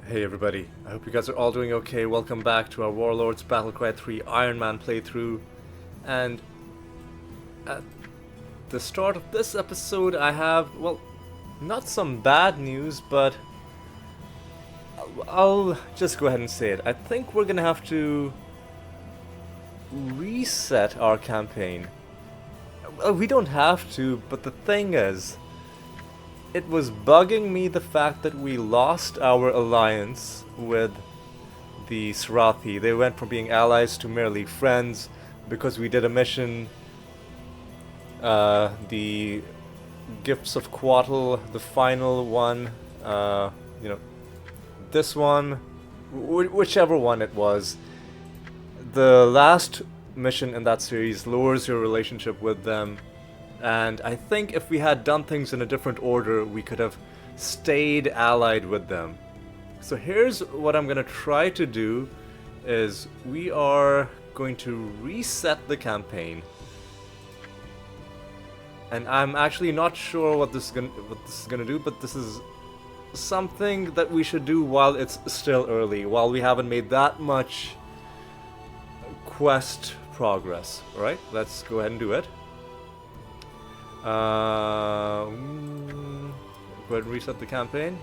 Hey everybody, I hope you guys are all doing okay. Welcome back to our Warlords Battlecry 3 Ironman playthrough. And at the start of this episode I have, well, not some bad news, but I'll just go ahead and say it. I think we're gonna have to reset our campaign. Well, we don't have to, but the thing is, it was bugging me the fact that we lost our alliance with the Ssrathi. They went from being allies to merely friends because we did a mission, the Gifts of Quattle, the final one, this one, whichever one it was. The last mission in that series lowers your relationship with them. And I think if we had done things in a different order, we could have stayed allied with them. So here's what I'm going to try to do, is we are going to reset the campaign. And I'm actually not sure what this is going to do, but this is something that we should do while it's still early, while we haven't made that much quest progress. Alright, let's go ahead and do it. Go ahead and reset the campaign.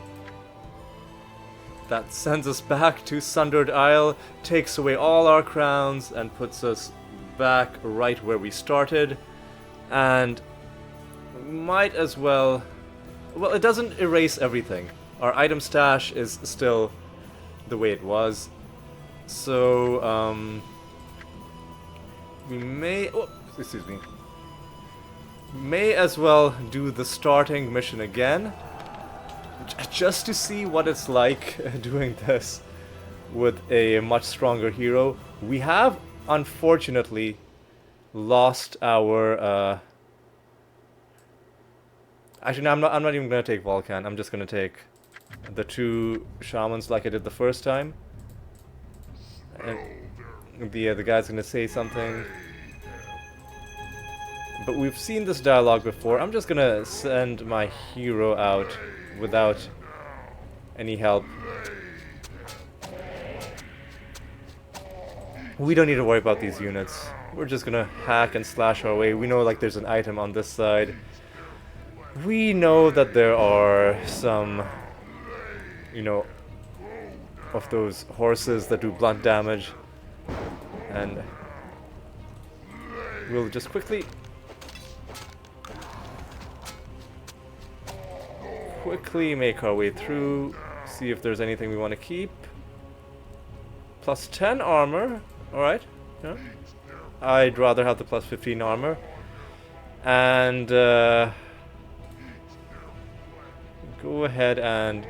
That sends us back to Sundered Isle, takes away all our crowns, and puts us back right where we started. And might as well... Well, it doesn't erase everything. Our item stash is still the way it was. So, we may... Oh, excuse me. May as well do the starting mission again, just to see what it's like doing this with a much stronger hero. We have, unfortunately, lost our... Actually, no, I'm not even going to take Volcan. I'm just going to take the two shamans like I did the first time. And the guy's going to say something. But we've seen this dialogue before. I'm just gonna send my hero out without any help. We don't need to worry about these units. We're just gonna hack and slash our way. We know like there's an item on this side. We know that there are some, of those horses that do blunt damage. And we'll just quickly make our way through, see if there's anything we want to keep. Plus 10 armor, alright. Yeah. I'd rather have the plus 15 armor. And go ahead and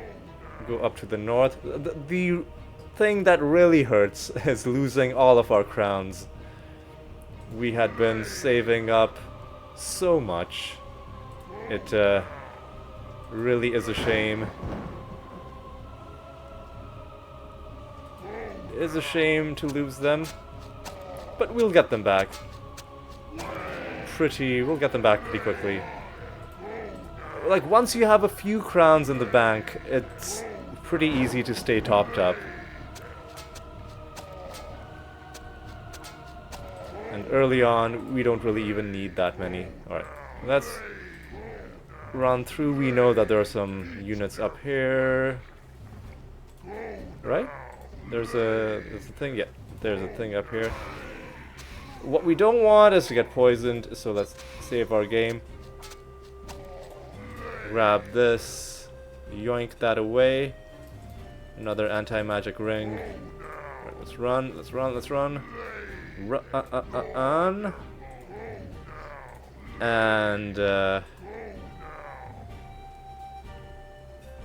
go up to the north. The thing that really hurts is losing all of our crowns. We had been saving up so much. It really is a shame. It is a shame to lose them, but we'll get them back. We'll get them back pretty quickly. Like, once you have a few crowns in the bank, it's pretty easy to stay topped up. And early on, we don't really even need that many. Alright, let's run through. We know that there are some units up here, right? There's a thing. Yeah, there's a thing up here. What we don't want is to get poisoned, so let's save our game. Grab this, yoink that away. Another anti-magic ring. Right, let's run. Run. And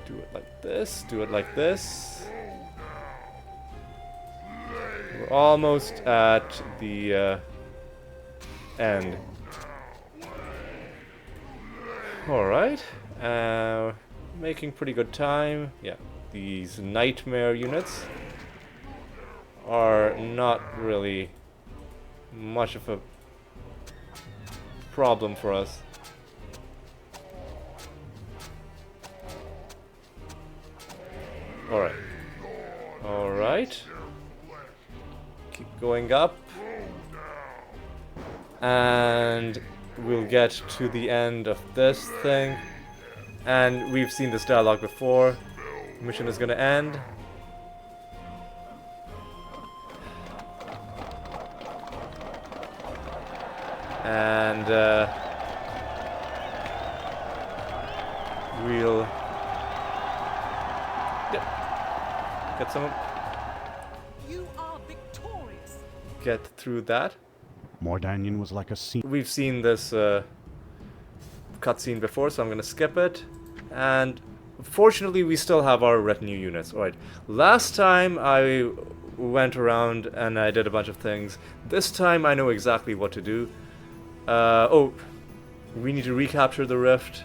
do it like this, We're almost at the end. Alright, making pretty good time. Yeah, these nightmare units are not really much of a problem for us. Alright. Alright. Keep going up. And we'll get to the end of this thing. And we've seen this dialogue before. Mission is gonna end. And we'll get some. You are victorious. Get through that. Mordanian was like a scene. We've seen this cutscene before, so I'm gonna skip it. And fortunately, we still have our retinue units. Alright, last time I went around and I did a bunch of things. This time I know exactly what to do. Oh, we need to recapture the rift.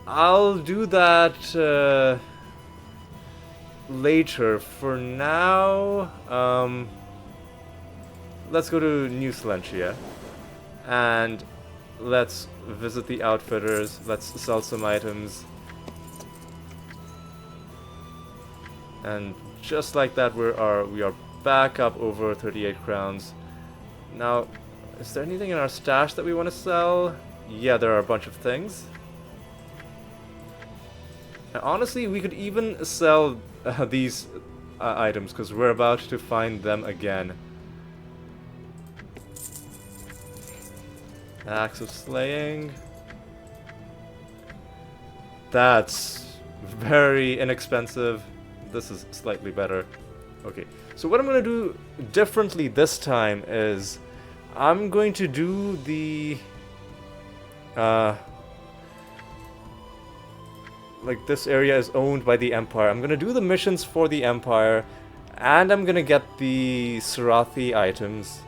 I'll do that later. For now, let's go to New Silentia and let's visit the outfitters. Let's sell some items. And just like that, we are back up over 38 crowns. Now, is there anything in our stash that we want to sell? Yeah, there are a bunch of things. And honestly, we could even sell these items because we're about to find them again. Axe of Slaying. That's very inexpensive. This is slightly better. Okay, so what I'm going to do differently this time is I'm going to do the like this area is owned by the Empire. I'm going to do the missions for the Empire and I'm going to get the Ssrathi items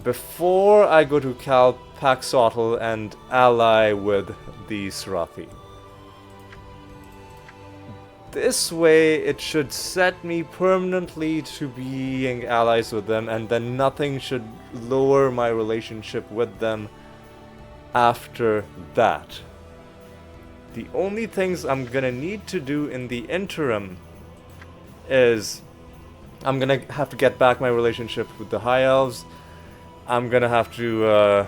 before I go to Kalpaxotl and ally with the Ssrathi. This way, it should set me permanently to being allies with them, and then nothing should lower my relationship with them after that. The only things I'm gonna need to do in the interim is I'm gonna have to get back my relationship with the High Elves. I'm gonna have to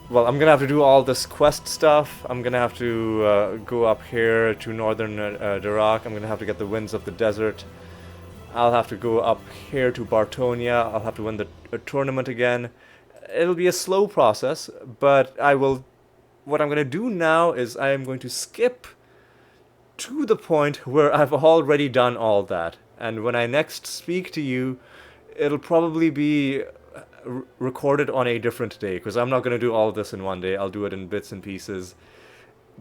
well, I'm gonna have to do all this quest stuff. I'm gonna have to go up here to northern Dirac. I'm gonna have to get the Winds of the Desert. I'll have to go up here to Bartonia. I'll have to win the tournament again. It'll be a slow process, but I will. What I'm gonna do now is I am going to skip to the point where I've already done all that. And when I next speak to you, it'll probably be recorded on a different day, because I'm not going to do all of this in one day. I'll do it in bits and pieces.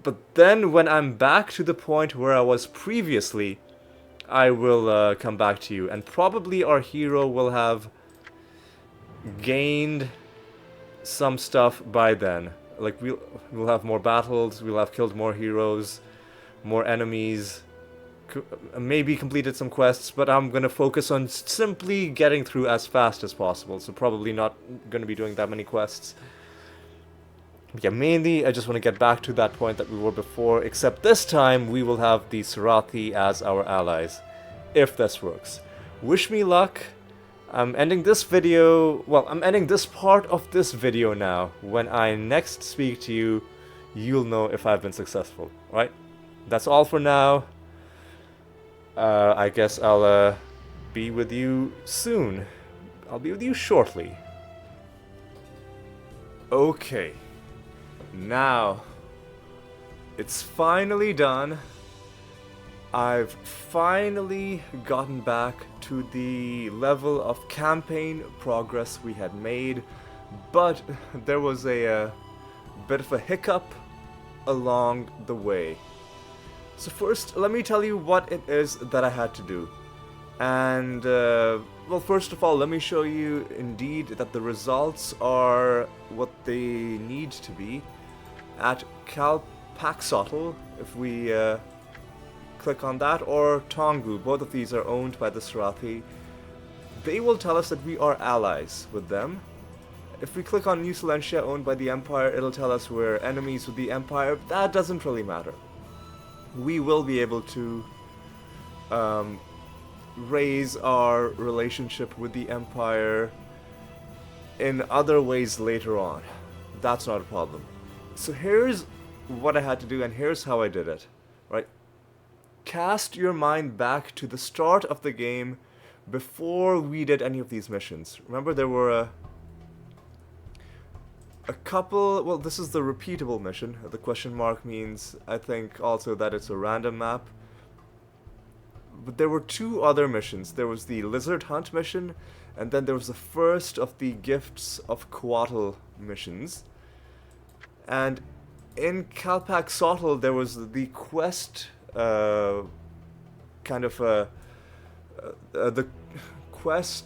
But then when I'm back to the point where I was previously, I will come back to you, and probably our hero will have gained some stuff by then. Like we'll have more battles, we'll have killed more heroes, more enemies, maybe completed some quests, but I'm going to focus on simply getting through as fast as possible, so probably not going to be doing that many quests. But yeah, mainly I just want to get back to that point that we were before, except this time we will have the Ssrathi as our allies, if this works. Wish me luck. I'm ending this video, well, I'm ending this part of this video now. When I next speak to you, you'll know if I've been successful, right? That's all for now. I guess I'll be with you soon. I'll be with you shortly. Okay. Now, it's finally done. I've finally gotten back to the level of campaign progress we had made, but there was a bit of a hiccup along the way. So first, let me tell you what it is that I had to do. And, well, first of all, let me show you indeed that the results are what they need to be. At Kalpaxotl, if we click on that, or Tongu, both of these are owned by the Ssrathi, they will tell us that we are allies with them. If we click on New Silentia, owned by the Empire, it'll tell us we're enemies with the Empire. That doesn't really matter. We will be able to raise our relationship with the Empire in other ways later on. That's not a problem. So here's what I had to do, and here's how I did it. Right? Cast your mind back to the start of the game before we did any of these missions. Remember, there were a couple. Well, this is the repeatable mission. The question mark means, I think, also that it's a random map. But there were two other missions. There was the Lizard Hunt mission, and then there was the first of the Gifts of Coatl missions. And in Kalpak Sotl, there was the quest, the quest,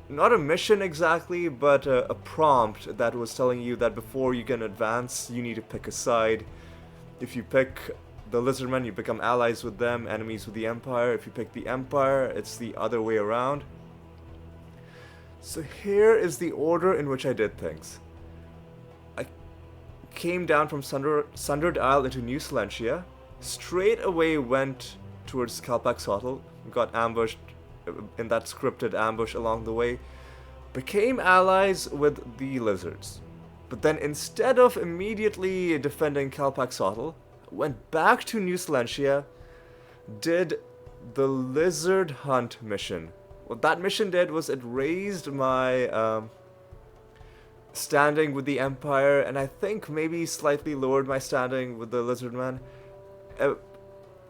not a mission exactly, but a prompt that was telling you that before you can advance, you need to pick a side. If you pick the Lizardmen, you become allies with them, enemies with the Empire. If you pick the Empire, it's the other way around. So here is the order in which I did things. I came down from Sundered Isle into New Silentia, straight away went towards Kalpak Sotl, got ambushed in that scripted ambush along the way, became allies with the lizards. But then instead of immediately defending Kalpak Sotl, went back to New Silentia, did the Lizard Hunt mission. What that mission did was it raised my standing with the Empire, and I think maybe slightly lowered my standing with the Lizardmen.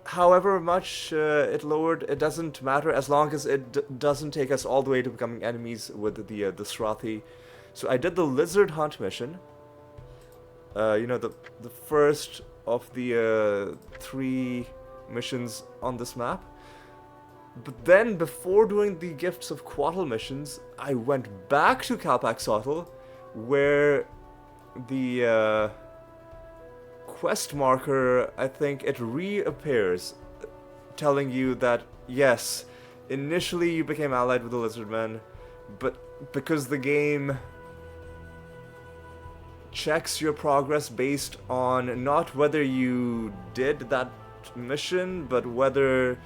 However much it lowered, it doesn't matter as long as it doesn't take us all the way to becoming enemies with the Ssrathi. So I did the Lizard Hunt mission. The first of the 3 missions on this map. But then, before doing the Gifts of Coatl missions, I went back to Kalpak Sotl, where the quest marker, I think it reappears, telling you that, yes, initially you became allied with the Lizardmen, but because the game checks your progress based on not whether you did that mission, but whether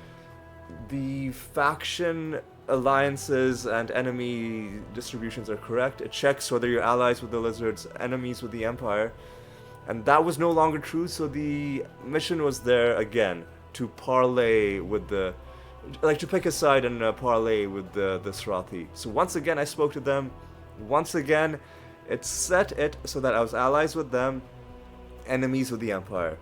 the faction alliances and enemy distributions are correct. It checks whether you're allies with the lizards, enemies with the Empire, and that was no longer true, so the mission was there again to parlay with to pick a side and parlay with the Ssrathi. So once again I spoke to them, once again it set it so that I was allies with them, enemies with the Empire.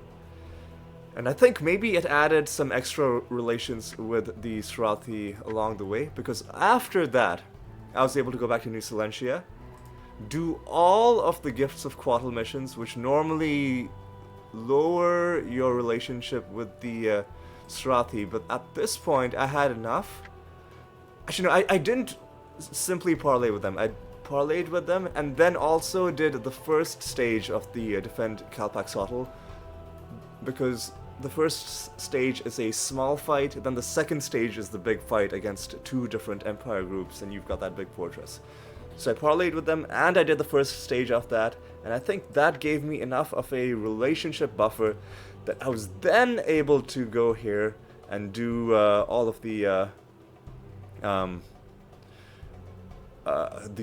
And I think maybe it added some extra relations with the Ssrathi along the way, because after that, I was able to go back to New Silentia, do all of the Gifts of Coatl missions, which normally lower your relationship with the Ssrathi, but at this point, I had enough. Actually, no, I didn't simply parlay with them. I parlayed with them, and then also did the first stage of the Defend Kalpak Sotl, because the first stage is a small fight, then the second stage is the big fight against 2 different Empire groups, and you've got that big fortress. So I parlayed with them, and I did the first stage of that, and I think that gave me enough of a relationship buffer that I was then able to go here and do all of the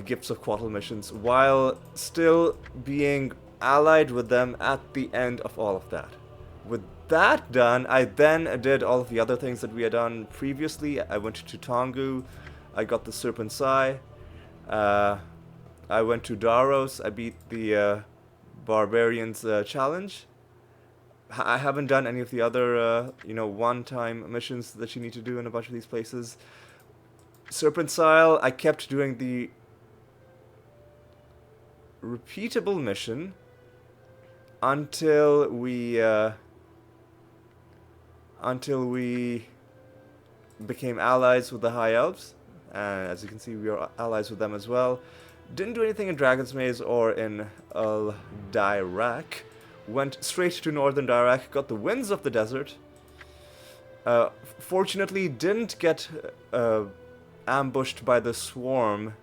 Gifts of Coatl missions, while still being allied with them at the end of all of that. With that done, I then did all of the other things that we had done previously. I went to Tongu, I got the Serpent's Eye, I went to Daros, I beat the Barbarians challenge. I haven't done any of the other, one-time missions that you need to do in a bunch of these places. Serpent's Isle, I kept doing the repeatable mission until we became allies with the High Elves. As you can see, we are allies with them as well. Didn't do anything in Dragon's Maze or in Dirac. Went straight to Northern Dirac, got the Winds of the Desert. Fortunately, didn't get ambushed by the Swarm,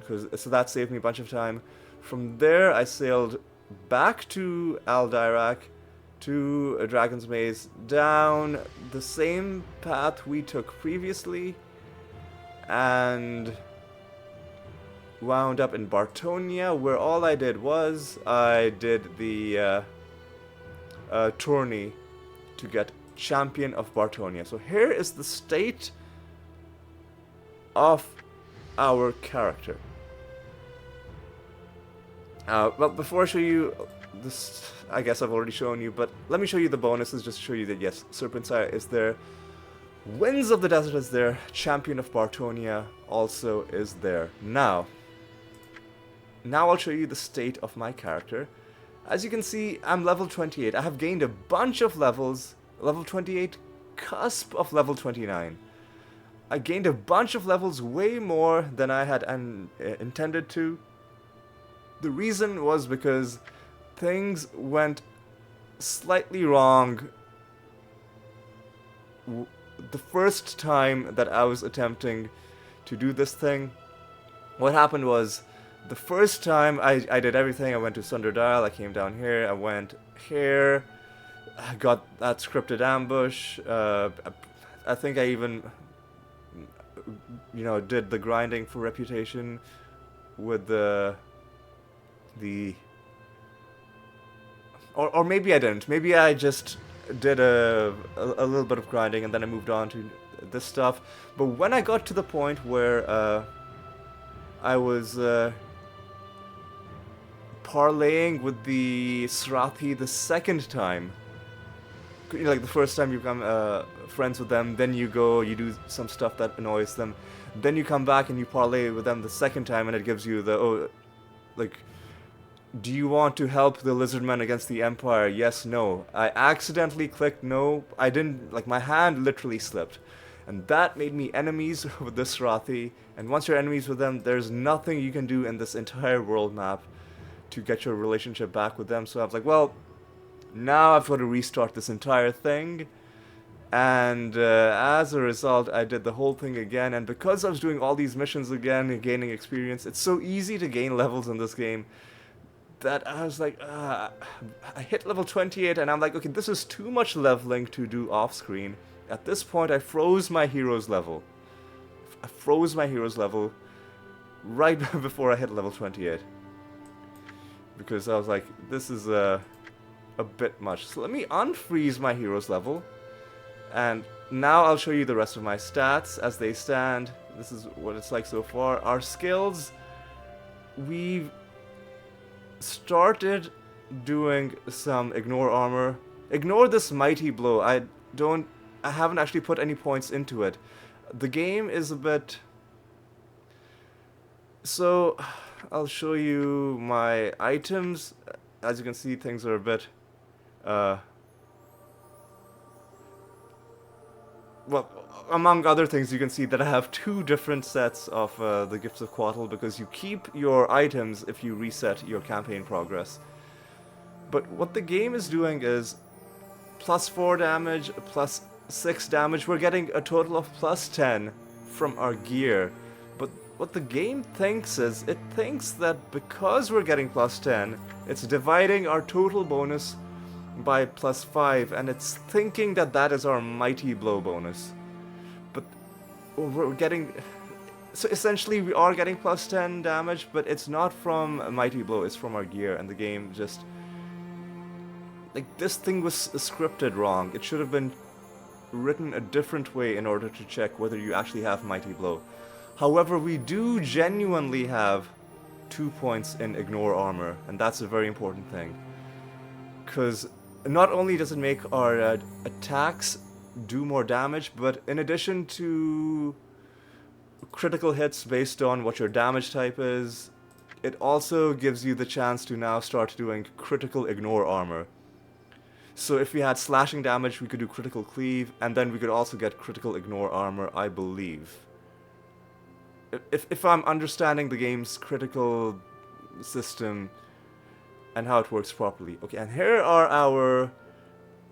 so that saved me a bunch of time. From there, I sailed back to Al Dirac, to a Dragon's Maze down the same path we took previously and wound up in Bartonia, where all I did was I did the tourney to get Champion of Bartonia. So here is the state of our character. Well, before I show you this, I guess I've already shown you, but let me show you the bonuses just to show you that yes, Serpentsire is there, Winds of the Desert is there, Champion of Bartonia also is there. Now I'll show you the state of my character. As you can see, I'm level 28. I have gained a bunch of levels, level 28, cusp of level 29. I gained a bunch of levels, way more than I had intended to. The reason was because things went slightly wrong the first time that I was attempting to do this thing. What happened was, the first time I did everything, I went to Sunderdal, I came down here, I went here, I got that scripted ambush, I think I even, did the grinding for reputation with or maybe I didn't, maybe I just did a little bit of grinding and then I moved on to this stuff. But when I got to the point where I was parlaying with the Ssrathi the second time, like the first time you become friends with them, then you go, you do some stuff that annoys them, then you come back and you parlay with them the second time and it gives you the, do you want to help the Lizardmen against the Empire? Yes, no. I accidentally clicked no. I didn't, my hand literally slipped. And that made me enemies with the Ssrathi. And once you're enemies with them, there's nothing you can do in this entire world map to get your relationship back with them. So I was like, well, now I've got to restart this entire thing. And as a result, I did the whole thing again. And because I was doing all these missions again and gaining experience, it's so easy to gain levels in this game that I was like, I hit level 28 and I'm like, okay, this is too much leveling to do off screen. At this point, I froze my hero's level. I froze my hero's level right before I hit level 28. Because I was like, this is a bit much. So let me unfreeze my hero's level. And now I'll show you the rest of my stats as they stand. This is what it's like so far. Our skills, we've started doing some ignore armor. Ignore this mighty blow. I haven't actually put any points into it. The game is a bit... So, I'll show you my items. As you can see, things are a bit... well, among other things, you can see that I have two different sets of the Gifts of Quattle, because you keep your items if you reset your campaign progress. But what the game is doing is +4 damage, +6 damage. We're getting a total of +10 from our gear. But what the game thinks is, it thinks that because we're getting +10, it's dividing our total bonus by +5, and it's thinking that that is our mighty blow bonus. But we're getting... So essentially we are getting +10 damage, but it's not from a mighty blow, it's from our gear, and the game just... this thing was scripted wrong. It should have been written a different way in order to check whether you actually have mighty blow. However, we do genuinely have 2 points in ignore armor, and that's a very important thing. Because not only does it make our attacks do more damage, but in addition to critical hits based on what your damage type is, it also gives you the chance to now start doing critical ignore armor. So if we had slashing damage, we could do critical cleave, and then we could also get critical ignore armor, I believe. If I'm understanding the game's critical system and how it works properly. Okay, and here are our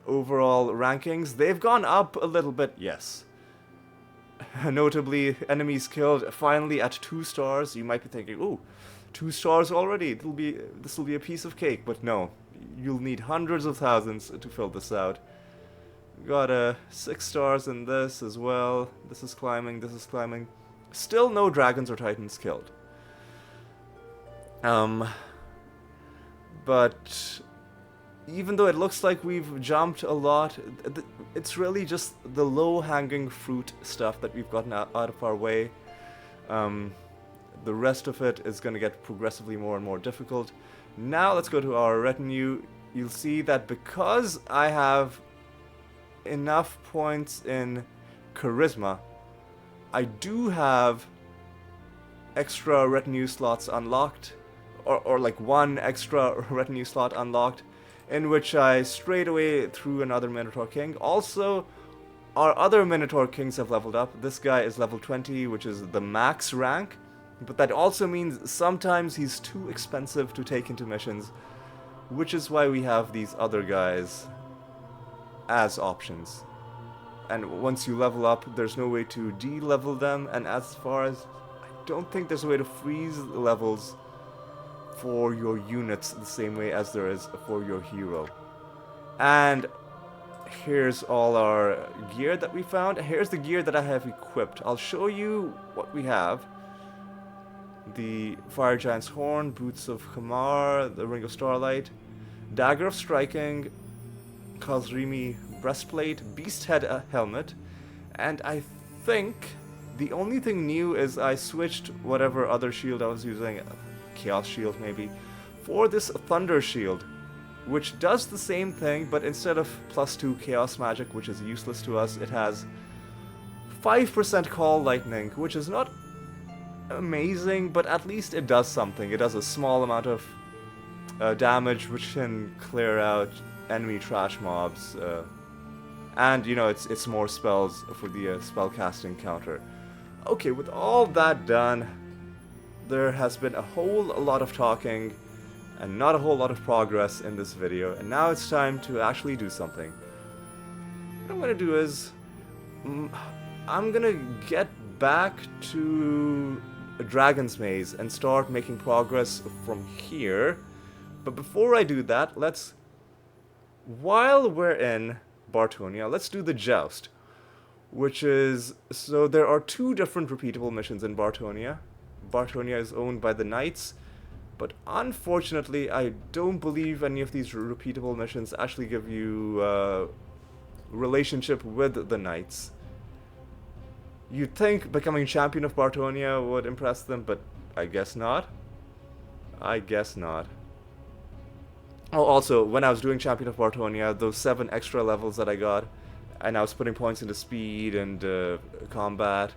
overall rankings. They've gone up a little bit, yes. Notably, enemies killed finally at 2 stars. You might be thinking, ooh, 2 stars already. This will be a piece of cake, but no. You'll need hundreds of thousands to fill this out. Got 6 stars in this as well. This is climbing, this is climbing. Still no dragons or titans killed. But even though it looks like we've jumped a lot, it's really just the low-hanging fruit stuff that we've gotten out of our way. The rest of it is going to get progressively more and more difficult. Now let's go to our retinue. You'll see that because I have enough points in charisma, I do have extra retinue slots unlocked, or like one extra retinue slot unlocked, in which I straight away threw another Minotaur King. Also, our other Minotaur Kings have leveled up. This guy is level 20, which is the max rank, but that also means sometimes he's too expensive to take into missions, which is why we have these other guys as options. And once you level up, there's no way to de-level them, and as far as I don't think there's a way to freeze levels for your units the same way as there is for your hero. And here's all our gear that we found. Here's the gear that I have equipped. I'll show you what we have. The Fire Giant's Horn, Boots of Khamar, the Ring of Starlight, Dagger of Striking, Khazrimi Breastplate, Beast Head Helmet, and I think the only thing new is I switched whatever other shield I was using, Chaos Shield maybe, for this Thunder Shield, which does the same thing, but instead of +2 Chaos Magic, which is useless to us, it has 5% Call Lightning, which is not amazing, but at least it does something. It does a small amount of damage, which can clear out enemy trash mobs, and you know, it's more spells for the spell casting counter. Okay, with all that done, there has been a whole lot of talking and not a whole lot of progress in this video, and now it's time to actually do something. What I'm gonna do is I'm gonna get back to a Dragon's Maze and start making progress from here. But before I do that, while we're in Bartonia, let's do the Joust, which is, so there are 2 different repeatable missions in Bartonia. Bartonia is owned by the Knights, but unfortunately I don't believe any of these repeatable missions actually give you relationship with the Knights. You'd think becoming champion of Bartonia would impress them, but I guess not. I guess not. Oh, also, when I was doing Champion of Bartonia, those 7 extra levels that I got, and I was putting points into speed and combat,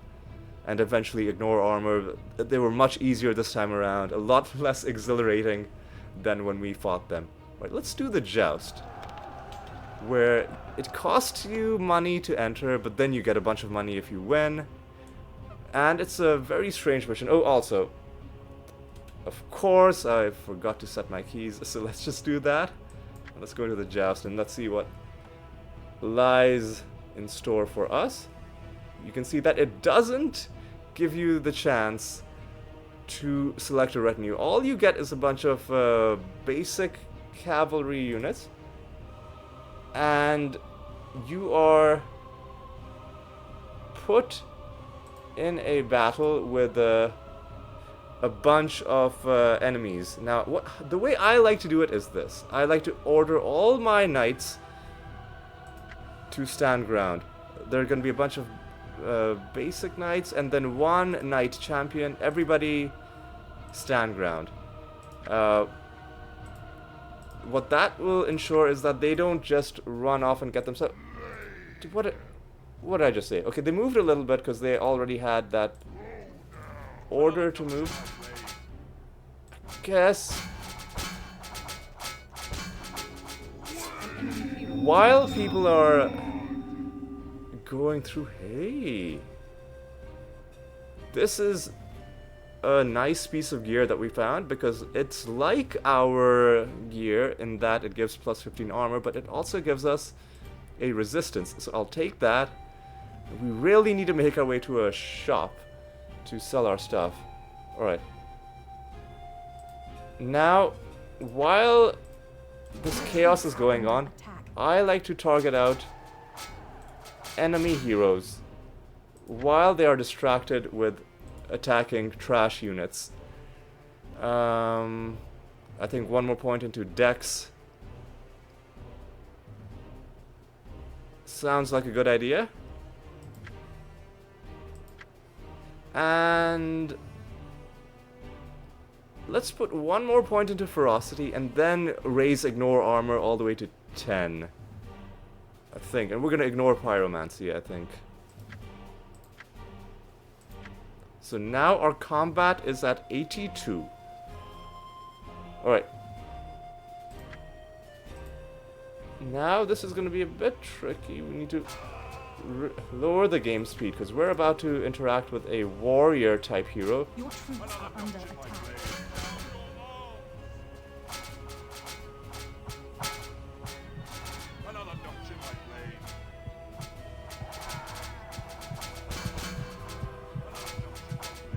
and eventually ignore armor, they were much easier this time around, a lot less exhilarating than when we fought them. Right, let's do the Joust, where it costs you money to enter, but then you get a bunch of money if you win, and it's a very strange mission. Oh, also, of course, I forgot to set my keys, so let's just do that. Let's go to the Joust and let's see what lies in store for us. You can see that it doesn't give you the chance to select a retinue. All you get is a bunch of basic cavalry units, and you are put in a battle with a bunch of enemies. Now, the way I like to do it is this. I like to order all my knights to stand ground. There are going to be a bunch of basic knights and then 1 knight champion. Everybody stand ground. What that will ensure is that they don't just run off and get themselves... What did I just say? Okay, they moved a little bit because they already had that order to move. I guess while people are going through, hey, this is a nice piece of gear that we found, because it's like our gear in that it gives plus 15 armor, but it also gives us a resistance. So I'll take that. We really need to make our way to a shop to sell our stuff. Alright. Now, while this chaos is going on, I like to target out enemy heroes while they are distracted with attacking trash units. I think one more point into Dex sounds like a good idea. And let's put one more point into Ferocity and then raise Ignore Armor all the way to 10. I think. And we're gonna ignore Pyromancy, I think. So now our combat is at 82. Alright. Now this is gonna be a bit tricky. We need to lower the game speed because we're about to interact with a warrior type hero. Your troops are under attack.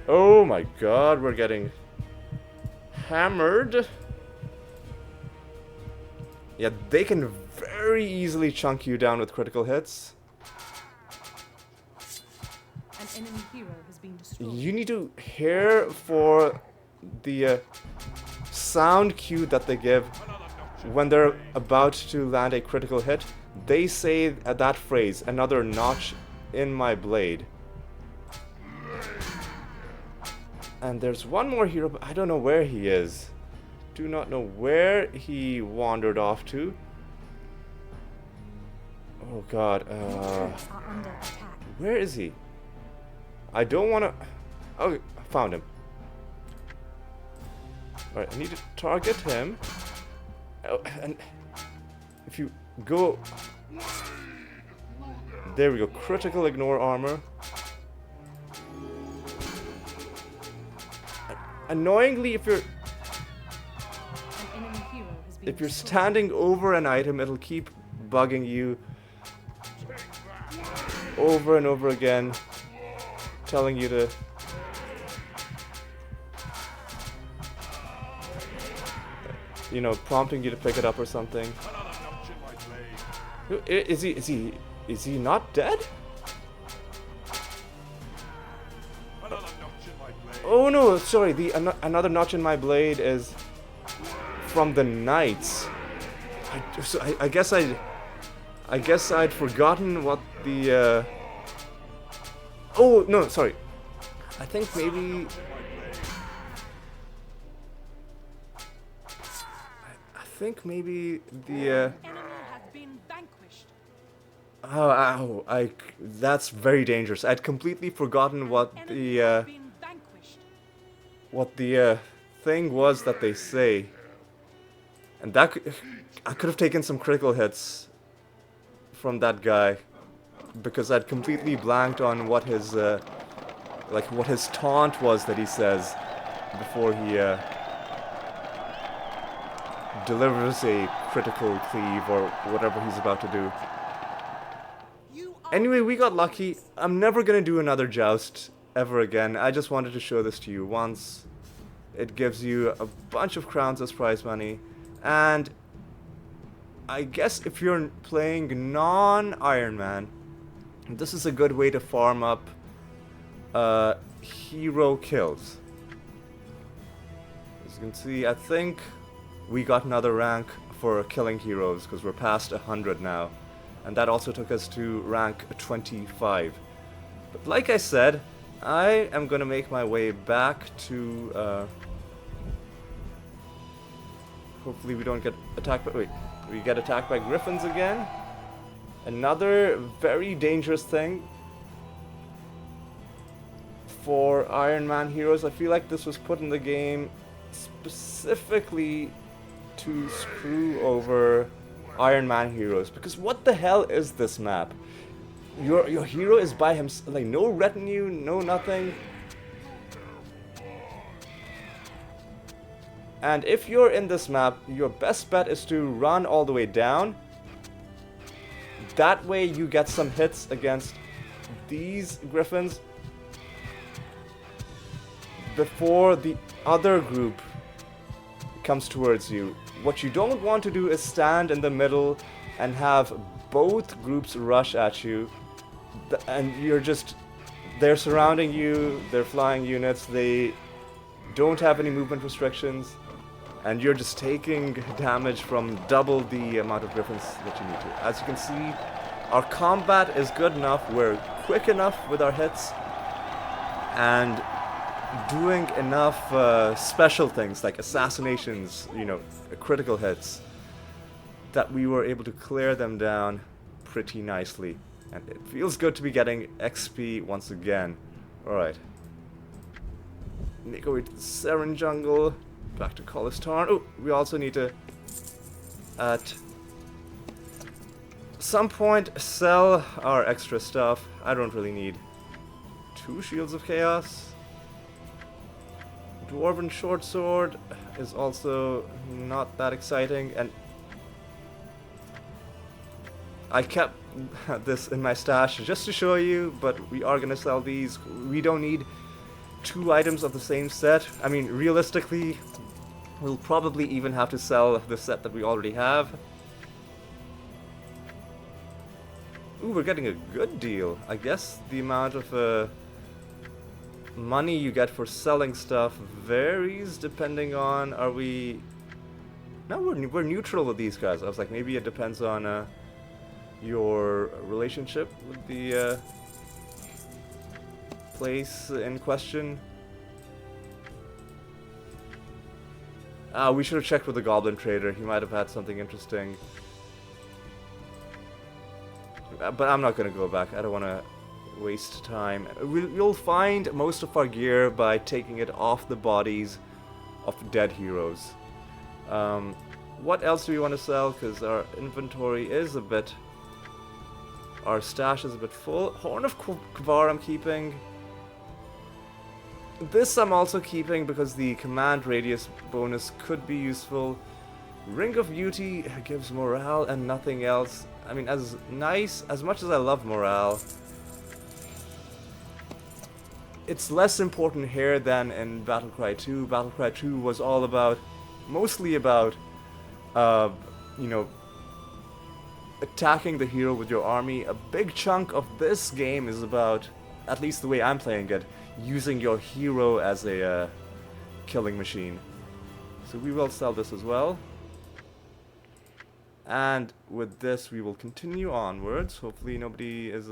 Oh my god, we're getting hammered. Yeah, they can very easily chunk you down with critical hits. An enemy hero has been destroyed. You need to hear for the sound cue that they give when they're about to land a critical hit. They say that phrase, another notch in my blade. And there's one more hero, but I don't know where he is. Do not know where he wandered off to. Oh god, Troops are under attack. where is he? I don't want to... Oh, I found him. Alright, I need to target him. Oh, and if you go... There we go, critical ignore armor. Annoyingly, if you're An enemy hero has been if you're destroyed. standing over an item, it'll keep bugging you over and over again, telling you to prompting you to pick it up or something. Is he not dead? Oh no, sorry, another notch in my blade is from the knights. I guess I'd forgotten what the oh no, sorry. I think maybe the Enemy has been vanquished. that's very dangerous. I'd completely forgotten what Enemy has been vanquished. the thing was that they say. And that I could have taken some critical hits from that guy because I'd completely blanked on what his what his taunt was that he says before he delivers a critical cleave or whatever he's about to do. You are Anyway, we got lucky. I'm never gonna do another joust ever again. I just wanted to show this to you once. It gives you a bunch of crowns as prize money. And I guess if you're playing non-Ironman, this is a good way to farm up hero kills. As you can see, I think we got another rank for killing heroes because we're past 100 now. And that also took us to rank 25. But like I said, I am going to make my way back to... hopefully we don't get attacked by... Wait, we get attacked by griffins again? Another very dangerous thing for Iron Man heroes. I feel like this was put in the game specifically to screw over Iron Man heroes. Because what the hell is this map? Your hero is by himself, like no retinue, no nothing. And if you're in this map, your best bet is to run all the way down. That way you get some hits against these griffins before the other group comes towards you. What you don't want to do is stand in the middle and have both groups rush at you, and you're just, they're surrounding you, they're flying units, they don't have any movement restrictions, and you're just taking damage from double the amount of griffins that you need to. As you can see, our combat is good enough, we're quick enough with our hits, and doing enough special things like assassinations, you know, critical hits, that we were able to clear them down pretty nicely. And it feels good to be getting XP once again. Alright. Make our way to the Seren jungle. Back to Kolistarn. Oh, we also need to, at some point, sell our extra stuff. I don't really need 2 Shields of Chaos. Dwarven Short Sword is also not that exciting, and I kept this in my stash just to show you, but we are gonna sell these. We don't need 2 items of the same set. I mean, realistically, we'll probably even have to sell the set that we already have. Ooh, we're getting a good deal. I guess the amount of money you get for selling stuff varies depending on, are we... No, we're neutral with these guys. I was like, maybe it depends on your relationship with the place in question. We should have checked with the Goblin Trader. He might have had something interesting. But I'm not gonna go back. I don't want to waste time. We'll find most of our gear by taking it off the bodies of dead heroes. What else do we want to sell? Because our inventory is a bit... Our stash is a bit full. Horn of Kvar I'm keeping. This I'm also keeping because the command radius bonus could be useful. Ring of Beauty gives morale and nothing else. I mean, as much as I love morale, it's less important here than in Battlecry 2. Battlecry 2 was all about, mostly about, you know, attacking the hero with your army. A big chunk of this game is about, at least the way I'm playing it, using your hero as a killing machine. So we will sell this as well. And with this we will continue onwards. Hopefully nobody is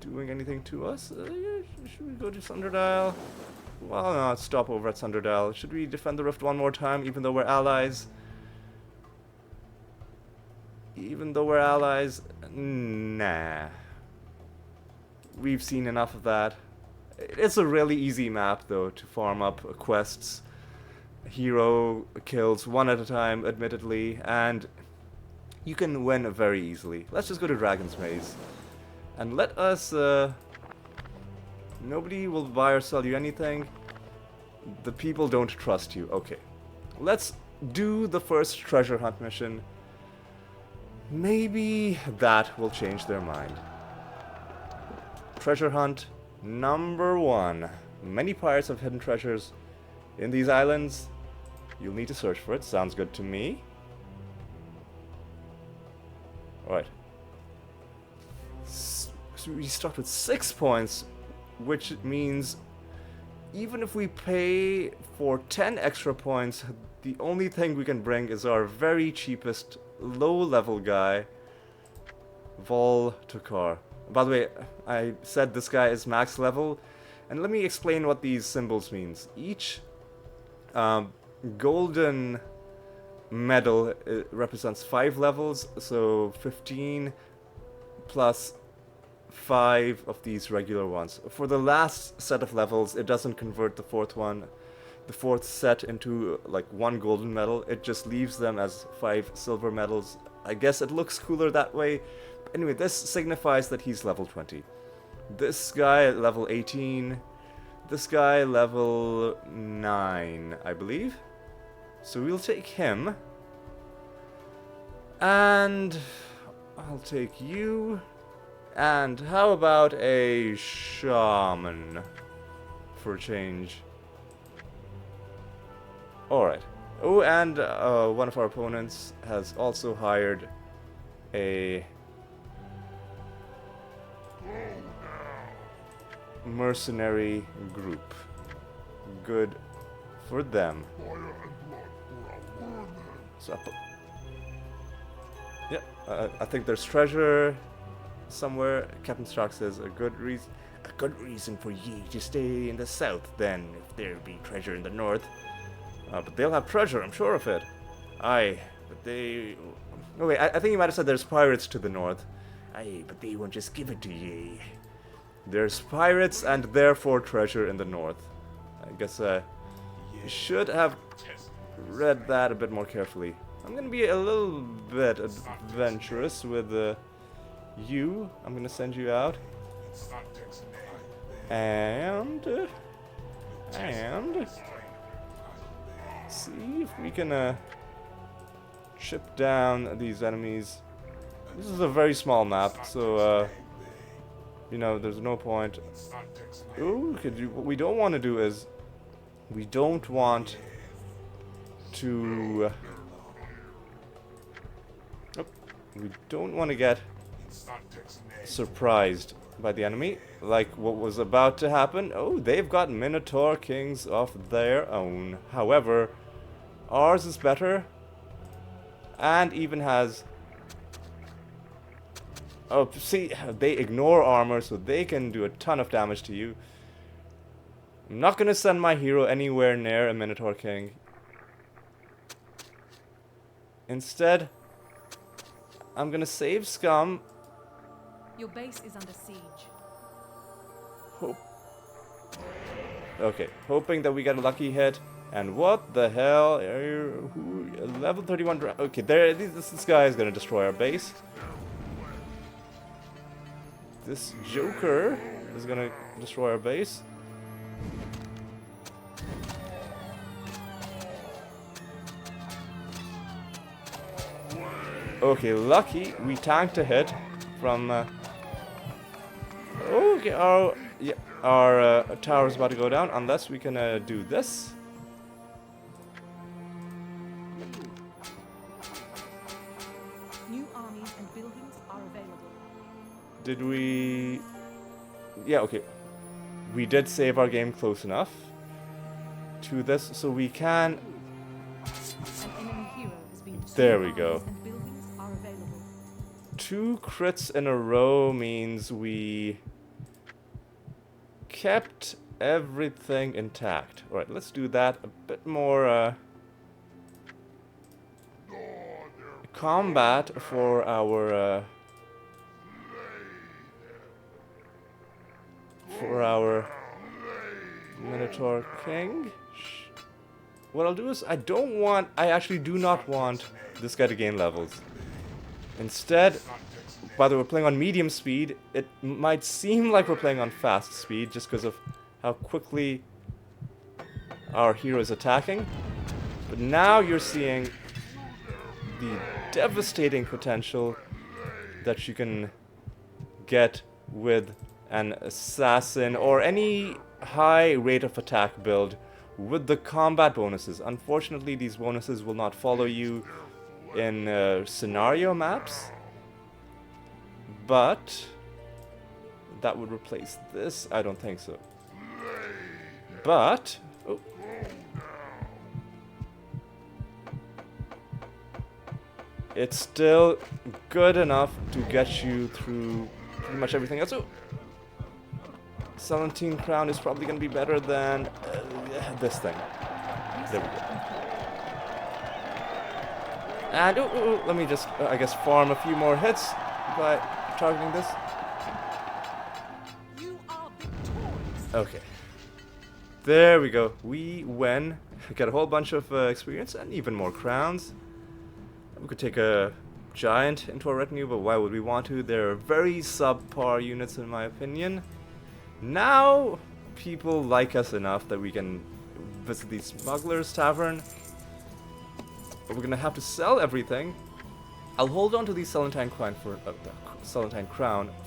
doing anything to us. Should we go to Sunderdial? Well, no, let's stop over at Sunderdial. Should we defend the rift one more time even though we're allies? Even though we're allies? Nah. We've seen enough of that. It's a really easy map though to farm up quests. Hero kills one at a time, admittedly, and you can win very easily. Let's just go to Dragon's Maze. And let us, nobody will buy or sell you anything. The people don't trust you. Okay. Let's do the first treasure hunt mission. Maybe that will change their mind. Treasure hunt number 1. Many pirates have hidden treasures in these islands. You'll need to search for it. Sounds good to me. Alright. So we start with 6 points, which means even if we pay for 10 extra points, the only thing we can bring is our very cheapest low-level guy, Vol Tukar. By the way, I said this guy is max level, and let me explain what these symbols means. Each golden medal represents 5 levels, so 15 plus 5 of these regular ones. For the last set of levels, it doesn't convert the fourth set into like 1 golden medal. It just leaves them as 5 silver medals. I guess it looks cooler that way. Anyway, this signifies that he's level 20. This guy level 18. This guy level 9, I believe. So we'll take him. And I'll take you. And how about a shaman for a change? Alright. Oh, and one of our opponents has also hired a mercenary group. Good for them. So, yeah, I think there's treasure somewhere. Captain Stark says a good reason for ye to stay in the south then, if there be treasure in the north. But they'll have treasure, I'm sure of it. Aye, but they... Oh wait, I think you might have said there's pirates to the north. Aye, but they won't just give it to ye. There's pirates and therefore treasure in the north. I guess you should have read that a bit more carefully. I'm gonna be a little bit adventurous with you. I'm gonna send you out. And see if we can chip down these enemies. This is a very small map, so you know, there's no point. Ooh, what we don't want to do is we don't want to we don't want to get surprised by the enemy, like what was about to happen. Oh, they've got Minotaur Kings of their own. However, ours is better and even has... Oh, see, they ignore armor, so they can do a ton of damage to you. I'm not going to send my hero anywhere near a Minotaur King. Instead, I'm going to save scum. Your base is under siege. Okay, hoping that we get a lucky hit. And what the hell? Level 31... Okay, this guy is going to destroy our base. This Joker is going to destroy our base. Okay, lucky we tanked a hit from... okay, our tower is about to go down unless we can do this. New armies and buildings are available. Did we... Yeah, okay. We did save our game close enough to this, so we can... An enemy hero has been destroyed. There we go. And buildings are available. 2 crits in a row means we kept everything intact. Alright, let's do that a bit more combat for our Minotaur King. What I'll do is I actually do not want this guy to gain levels. Instead, by the way, we're playing on medium speed. It might seem like we're playing on fast speed just because of how quickly our hero is attacking. But now you're seeing the devastating potential that you can get with an assassin or any high rate of attack build with the combat bonuses. Unfortunately, these bonuses will not follow you in scenario maps, but that would replace this. I don't think so. But it's still good enough to get you through pretty much everything else. 17 crown is probably going to be better than this thing. There we go. And let me just, I guess, farm a few more hits by targeting this. You are victorious. Okay. There we go. We win. Get a whole bunch of experience and even more crowns. We could take a giant into our retinue, but why would we want to? They're very subpar units in my opinion. Now, people like us enough that we can visit the Smuggler's Tavern. But we're gonna have to sell everything. I'll hold on to the Celandine Crown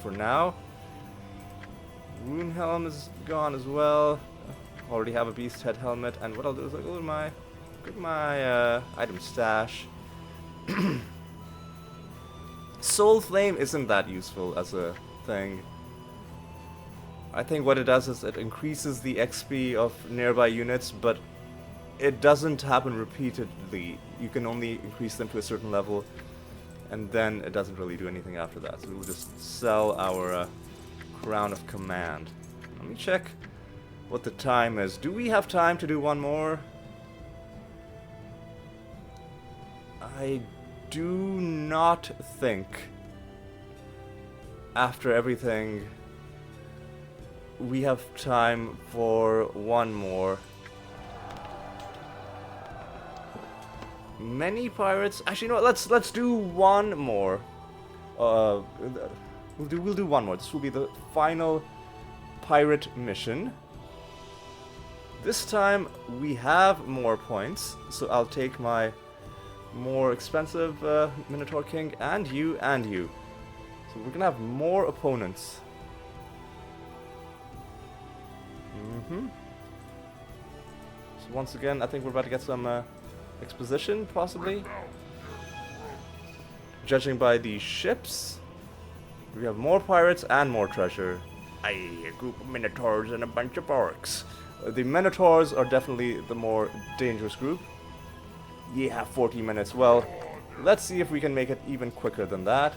for now. Runehelm is gone as well. Already have a Beast Head helmet, and what I'll do is I'll go Look at my item stash. Soul Flame isn't that useful as a thing. I think what it does is it increases the XP of nearby units, but it doesn't happen repeatedly. You can only increase them to a certain level, and then it doesn't really do anything after that. So we'll just sell our Crown of Command. Let me check what the time is. Do we have time to do one more? I do not think, after everything, we have time for one more. Many pirates. Actually, no. Let's do one more. We'll do one more. This will be the final pirate mission. This time we have more points, so I'll take my more expensive Minotaur King and you. So we're gonna have more opponents. So once again, I think we're about to get some exposition, possibly. Judging by the ships, we have more pirates and more treasure. A group of Minotaurs and a bunch of orcs. The Minotaurs are definitely the more dangerous group. Yeah, 40 minutes. Well, let's see if we can make it even quicker than that.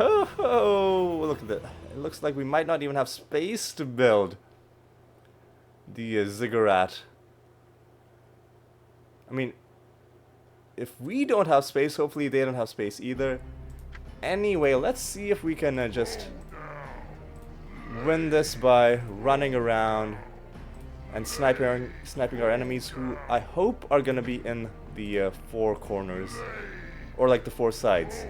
Oh, look at that. It looks like we might not even have space to build the ziggurat. I mean, if we don't have space, hopefully they don't have space either. Anyway, let's see if we can just win this by running around and sniping our enemies, who I hope are gonna be in the four corners, or like the four sides.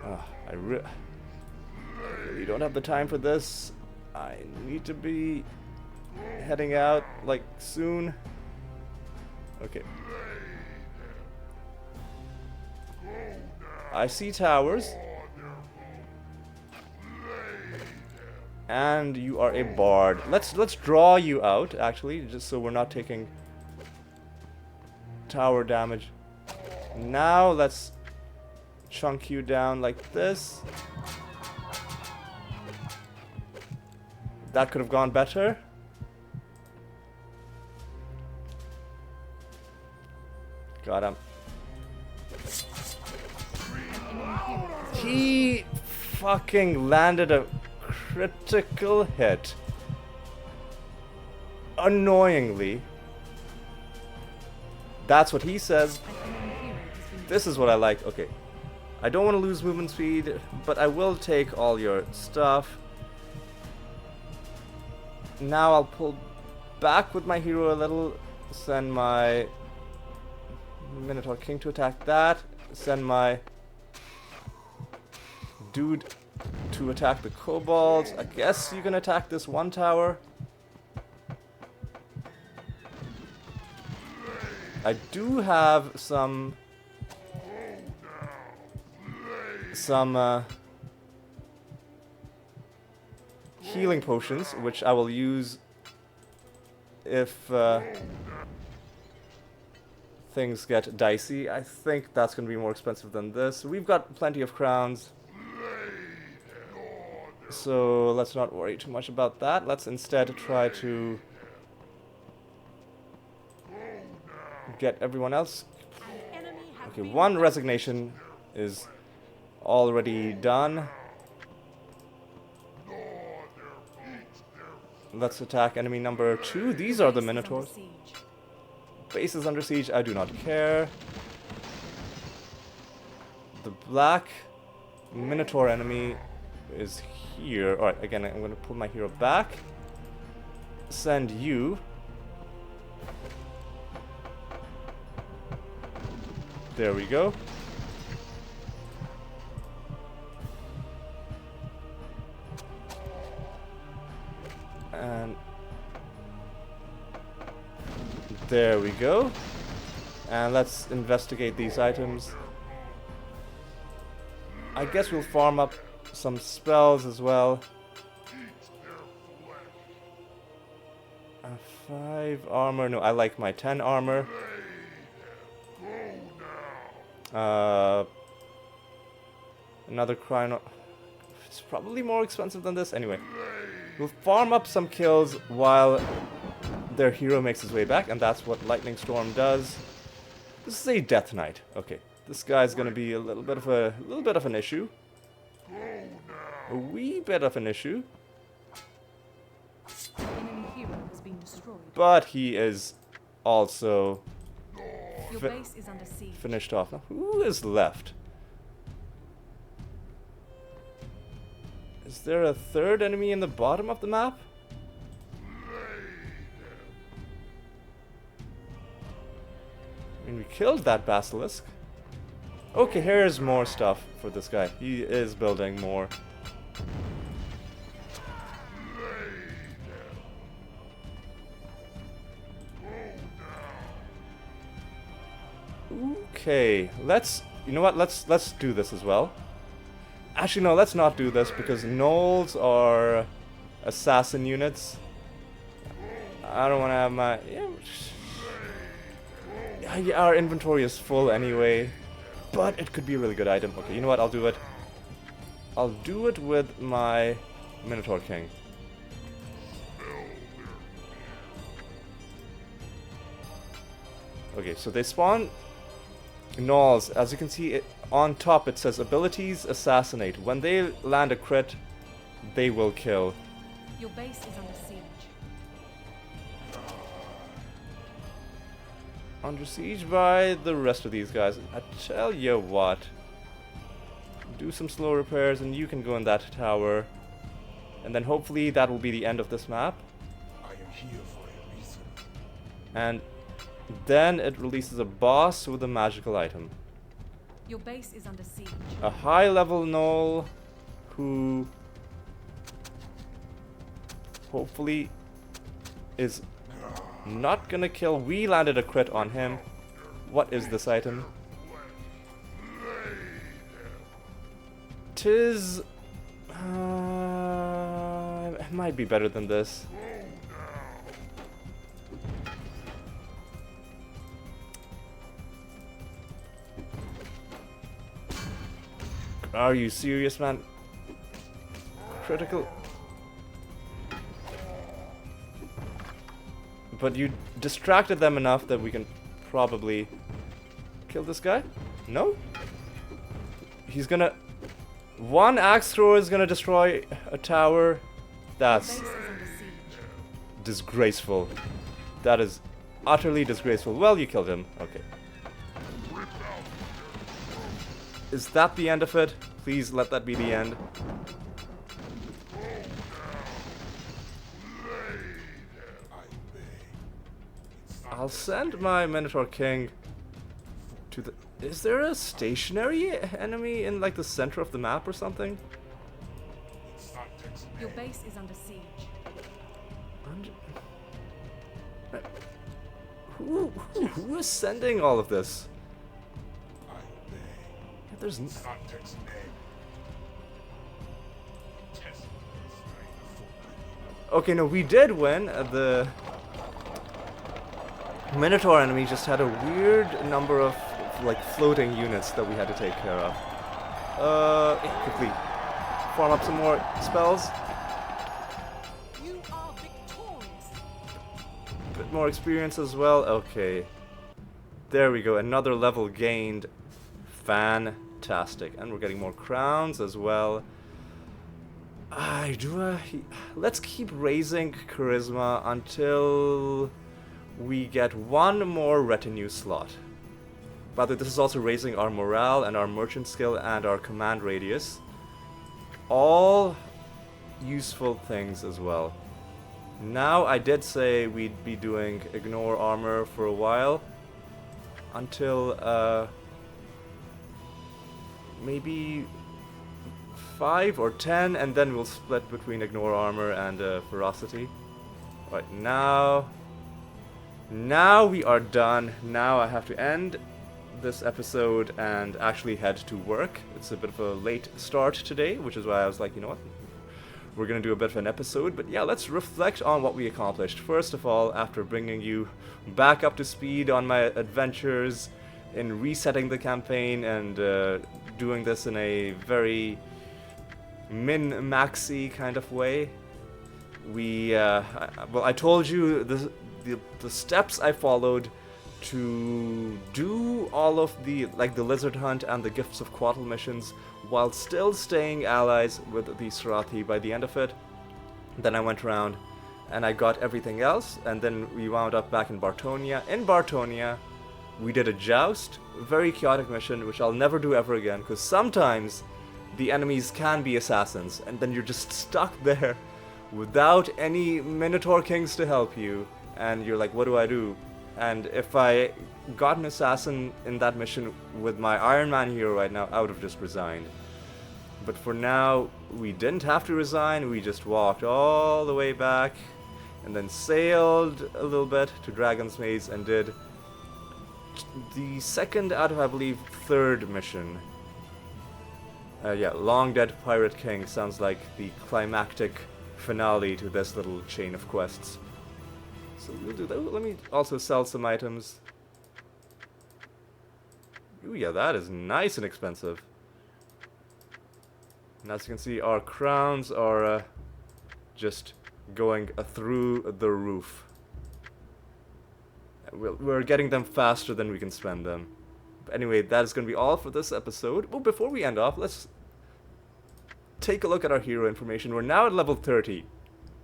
I really don't have the time for this. I need to be heading out like soon. Okay. I see towers. And you are a bard. Let's draw you out, actually, just so we're not taking tower damage. Now let's chunk you down like this. That could have gone better. Got him. He fucking landed a critical hit. Annoyingly. That's what he says. This is what I like. Okay. I don't want to lose movement speed, but I will take all your stuff. Now I'll pull back with my hero a little. Send my Minotaur King to attack that. Send my dude to attack the kobolds. I guess you can attack this one tower. I do have some healing potions, which I will use if things get dicey. I think that's going to be more expensive than this. We've got plenty of crowns, so let's not worry too much about that. Let's instead try to get everyone else. Okay, one resignation is already done. Let's attack enemy number 2. These are the Minotaurs. Base is under siege. I do not care. The black Minotaur enemy is here. Alright, again, I'm going to pull my hero back. Send you. There we go. And there we go. And let's investigate these items. I guess we'll farm up some spells as well. 5 armor. No, I like my 10 armor. Another Chrono. It's probably more expensive than this. Anyway, we'll farm up some kills while their hero makes his way back, and that's what Lightning Storm does. This is a Death Knight. Okay, this guy's gonna be a little bit of an issue. A wee bit of an issue. Enemy hero has been destroyed. But he is also Your base is under siege. finished off. Now, who is left? Is there a third enemy in the bottom of the map? I mean, we killed that basilisk. Okay, here's more stuff for this guy. He is building more. Okay, you know what, let's do this as well. Actually, no, let's not do this because gnolls are assassin units. I don't want to have my... Yeah, our inventory is full anyway, but it could be a really good item. Okay, you know what, I'll do it. I'll do it with my Minotaur King. Okay, so they spawn gnolls. As you can see, on top it says abilities assassinate. When they land a crit, they will kill. Your base is under siege. Under siege by the rest of these guys. I tell you what. Do some slow repairs and you can go in that tower. And then hopefully that will be the end of this map. I am here for a reason. And then it releases a boss with a magical item. Your base is under siege. A high level gnoll who hopefully is not gonna kill. We landed a crit on him. What is this item? Tis... it might be better than this. Are you serious, man? Critical. But you distracted them enough that we can probably kill this guy? No? He's gonna... One axe thrower is gonna destroy a tower. That's Base is under siege. disgraceful. That is utterly disgraceful. Well, you killed him. Okay. Is that the end of it? Please let that be the end. I'll send my Minotaur King to the... Is there a stationary enemy in like the center of the map or something? Your base is under siege. Who is sending all of this? There's okay, no, we did win. The Minotaur enemy just had a weird number of like floating units that we had to take care of. Yeah, quickly farm up some more spells. You are victorious. Bit more experience as well. Okay, there we go. Another level gained. Fantastic, and we're getting more crowns as well. Let's keep raising charisma until we get one more retinue slot. By the way, this is also raising our morale and our merchant skill and our command radius. All useful things as well. Now, I did say we'd be doing ignore armor for a while until maybe 5 or 10, and then we'll split between ignore armor and ferocity. Alright, now we are done. Now I have to end this episode and actually head to work. It's a bit of a late start today, which is why I was like, you know what? we're gonna do a bit of an episode. But yeah, let's reflect on what we accomplished. First of all, after bringing you back up to speed on my adventures in resetting the campaign and doing this in a very min-maxy kind of way, I told you the steps I followed to do all of the lizard hunt and the gifts of Quattle missions while still staying allies with the Ssrathi by the end of it. Then I went around and I got everything else, and then we wound up back in Bartonia. In Bartonia, we did a joust, very chaotic mission, which I'll never do ever again, because sometimes the enemies can be assassins, and then you're just stuck there without any Minotaur Kings to help you, and you're like, what do I do? And if I got an assassin in that mission with my Iron Man hero right now, I would have just resigned. But for now, we didn't have to resign, we just walked all the way back, and then sailed a little bit to Dragon's Maze and did the second out of, I believe, third mission. Yeah, Long Dead Pirate King sounds like the climactic finale to this little chain of quests. So we'll do that. Let me also sell some items. Ooh, yeah, that is nice and expensive. And as you can see, our crowns are just going through the roof. We're getting them faster than we can spend them. But anyway, that is going to be all for this episode. Well, before we end off, let's take a look at our hero information. We're now at level 30.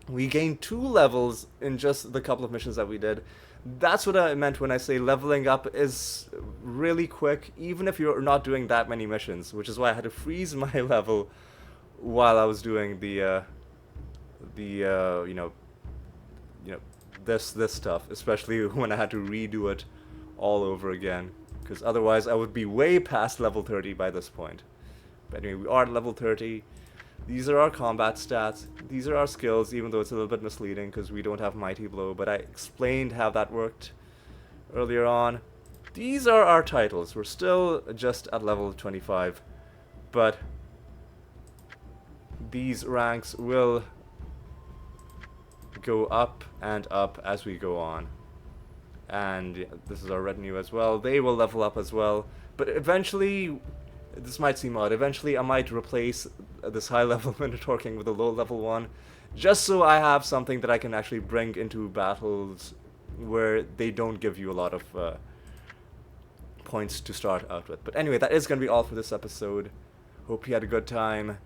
We gained 2 levels in just the couple of missions that we did. That's what I meant when I say leveling up is really quick, even if you're not doing that many missions, which is why I had to freeze my level while I was doing this stuff, especially when I had to redo it all over again, because otherwise I would be way past level 30 by this point. But anyway, we are at level 30. These are our combat stats. These are our skills, even though it's a little bit misleading because we don't have Mighty Blow, but I explained how that worked earlier on. These are our titles. We're still just at level 25, but these ranks will go up and up as we go on. And this is our retinue as well. They will level up as well, but eventually, this might seem odd, eventually I might replace this high level Minotaur King with a low level one, just so I have something that I can actually bring into battles where they don't give you a lot of points to start out with. But anyway, that is going to be all for this episode. Hope you had a good time.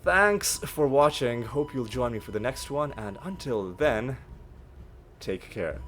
Thanks for watching. Hope you'll join me for the next one, and until then, take care.